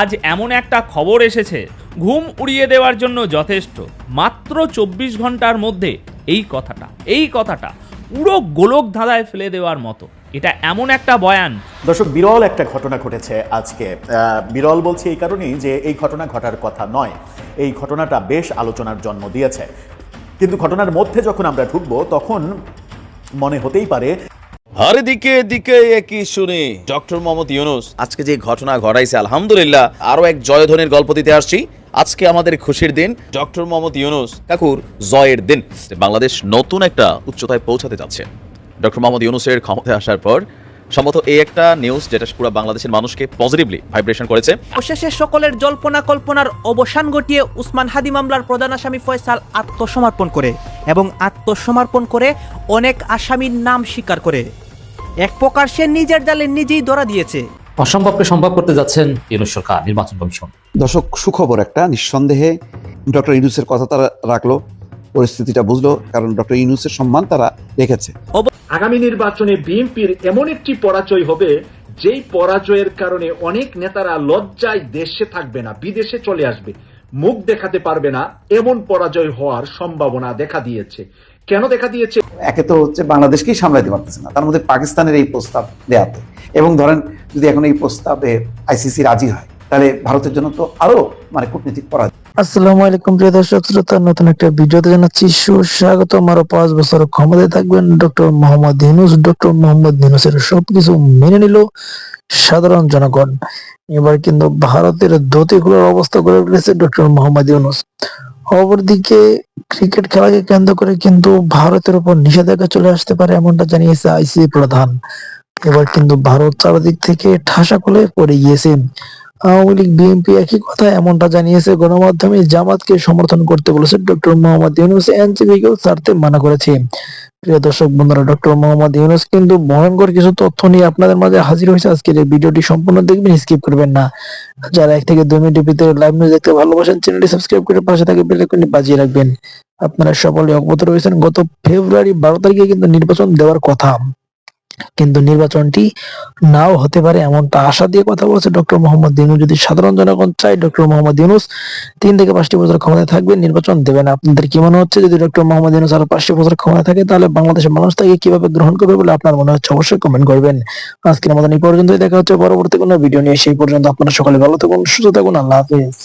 আজ এমন একটা খবর এসেছে ঘুম উড়িয়ে দেওয়ার জন্য যথেষ্ট। মাত্র 24 ঘন্টার মধ্যে এই কথাটা পুরো গোলক ধাঁধায় ফেলে দেওয়ার মতো। এটা এমন একটা বয়ান। দর্শক, বিরল একটা ঘটনা ঘটেছে আজকে। বিরল বলছি এই কারণেই যে এই ঘটনা ঘটার কথা নয়। এই ঘটনাটা বেশ আলোচনার জন্ম দিয়েছে, কিন্তু ঘটনার মধ্যে যখন আমরা ঢুকবো তখন মনে হতেই পারে হর দিকে দিকে একই শুনে ডক্টর মোহাম্মদ ইউনূস আজকে যে ঘটনা ঘটাইছে, আলহামদুলিল্লাহ আরো এক জয়ধ্বনির গল্প দিতে আসছি। আজকে আমাদের খুশির দিন, ডক্টর মোহাম্মদ ইউনূস কাকুর জয়ের দিন। বাংলাদেশ নতুন একটা উচ্চতায় পৌঁছাতে যাচ্ছে। ডক্টর মোহাম্মদ ইউনূসের ক্ষমতায় আসার পর সম্ভবত এই একটা নিউজ যেটা পুরো বাংলাদেশের মানুষকে পজিটিভলি ভাইব্রেশন করেছে। অবশেষে সকলের জল্পনা কল্পনার অবসান ঘটিয়ে উসমান হাদি মামলার প্রধান আসামি ফয়সাল আত্মসমর্পণ করে অনেক আসামির নাম স্বীকার করে এক প্রকার সে নিজের জালে নিজেই ধরা দিয়েছে। অসম্ভবকে সম্ভব করতে যাচ্ছেন ইউনূস সরকার, নির্বাচন কমিশন। দর্শক, সুখবর একটা, নিঃসন্দেহে ডক্টর ইউনূসের কথা তারা রাখলো, পরিস্থিতিটা বুঝলো, কারণ ডক্টর ইউনূসের সম্মান তারা রেখেছে। আগামী নির্বাচনে বিএনপির এমন একটি পরাজয় হবে যেই পরাজয়ের কারণে অনেক নেতারা লজ্জায় দেশে থাকবে না, বিদেশে চলে আসবে, মুখ দেখাতে পারবে না। এমন পরাজয় হওয়ার সম্ভাবনা দেখা দিয়েছে। কেন দেখা দিয়েছে? একে তো হচ্ছে বাংলাদেশকেই সামলাতে পারতেছে না, তার মধ্যে পাকিস্তানের এই প্রস্তাব দেয়াতে, এবং ধরেন যদি এখন এই প্রস্তাবে আইসিসি রাজি হয় তাহলে ভারতের জন্য তো আরো কূটনৈতিক পরাজয়। আসসালামু আলাইকুম প্রিয় দর্শক শ্রোতা, নতুন একটা ভিডিওতে জানাচ্ছি সুস্বাগত। আরো 5 বছর ক্ষমতায় থাকবেন ডক্টর মোহাম্মদ ইউনূস। ডক্টর মোহাম্মদ ইউনূসের সবকিছু মেনে নিল সাধারণ জনগণ। এবার কিন্তু ভারতের ধুতিগুলোর অবস্থা করে ফেলেছে ডক্টর মোহাম্মদ ইউনূস। অপরদিকে ক্রিকেট খেলাকে কেন্দ্র করে কিন্তু ভারতের উপর নিষেধাজ্ঞা চলে আসতে পারে, এমনটা জানিয়েছে আইসিসি প্রধান। এবার কিন্তু ভারত চারদিক থেকে ঠাসা কোলে পড়ে গিয়েছে। আওয়ামী লীগ, বিএনপি একই কথা এমনটা জানিয়েছে গণমাধ্যমে। জামাতকে সমর্থন করতে বলেছে ডক্টর মোহাম্মদ ইউনূস, এনসিপিকেও ছাড়তে মানা করেছে। প্রিয় দর্শক বন্ধুরা, ডক্টর মোহাম্মদ ইউনূস কিন্তু ভয়ঙ্কর কিছু তথ্য নিয়ে আপনাদের মাঝে হাজির হয়েছে। আজকের এই ভিডিওটি সম্পূর্ণ দেখবেন, স্কিপ করবেন না। যারা 1 থেকে 2 মিনিটের ভিতরে লাইভ নিউজ দেখতে ভালোবাসেন, চ্যানেলটি সাবস্ক্রাইব করে পাশে থাকে বেল আইকনটি বাজিয়ে রাখবেন। আপনারা সকলে অবগত রয়েছেন, গত ফেব্রুয়ারি 12 তারিখে কিন্তু নির্বাচন দেওয়ার কথা, কিন্তু নির্বাচনটি নাও হতে পারে এমনটা আশা দিয়ে কথা বলছে ডক্টর মোহাম্মদ ইউনূস। যদি সাধারণ জনগণ চায় ডক্টর মোহাম্মদ ইউনূস 3 থেকে 5টি বছর ক্ষমতায় থাকবে, নির্বাচন দেবে না। আপনাদের কি মনে হচ্ছে, যদি ডক্টর মোহাম্মদ ইউনূস আরো 5টি বছর ক্ষমতায় থাকে তাহলে বাংলাদেশের মানুষ তাকে কিভাবে গ্রহণ করবে বলে আপনার মনে হচ্ছে? অবশ্যই কমেন্ট করবেন। আজকের মতন এই পর্যন্তই, দেখা হচ্ছে পরবর্তী কোনো ভিডিও নিয়ে। সেই পর্যন্ত আপনারা সকলে ভালো থাকুন, সুস্থ থাকুন। আল্লাহ হাফেজ।